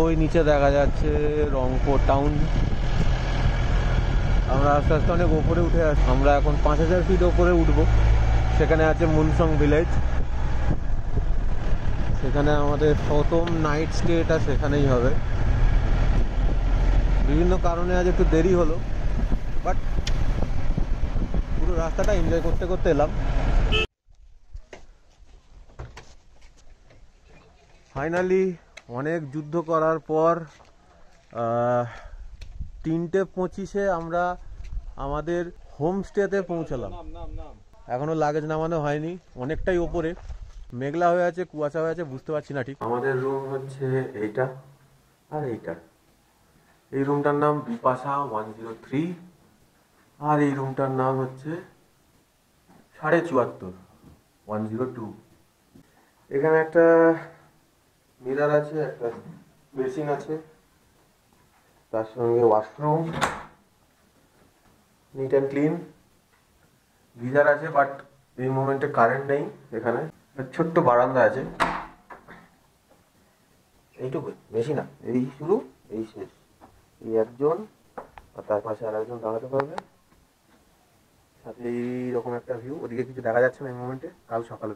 ওই নিচে দেখা যাচ্ছে রংপুর টাউন। আমরা আস্তে আস্তে অনেক ওপরে উঠে আসছি। আমরা এখন 5000 ফিট ওপরে উঠবো। সেখানে আছে মুনসং ভিলেজ। সেখানে আমাদের প্রথম নাইট স্টেটা সেখানেই হবে। বিভিন্ন কারণে আজ একটু দেরি হলো, বাট পুরো রাস্তাটা এনজয় করতে করতে এলাম। ফাইনালি অনেক যুদ্ধ করার পর 3:25 আমরা আমাদের হোমস্টেতে পৌঁছালাম। এখনো লাগেজ নামানো হয়নি, অনেকটাই ওপরে, মেঘলা হয়ে আছে, কুয়াশা হয়ে আছে, বুঝতে পারছি না ঠিক। আমাদের রুম হচ্ছে এইটা আর এইটা। এই রুমটার নাম বিপাশা 103, আর এই রুমটার নাম হচ্ছে 74.5 102। এখানে একটা মিরার আছে, একটা বেসিন আছে, তার সঙ্গে washroom, neat and clean. Geyser আছে, বাট এই মোমেন্টে কারেন্ট নেই। এখানে ছোট্ট বারান্দা আছে, এইটুকুই, বেশি না। এই শুরু, এই শেষ। এই একজন, আর তার পাশে আর একজন দাঁড়াতে পারবে। সাথে এইরকম একটা ভিউ, ওদিকে কিছু দেখা যাচ্ছে না এই মোমেন্টে। কাল সকালে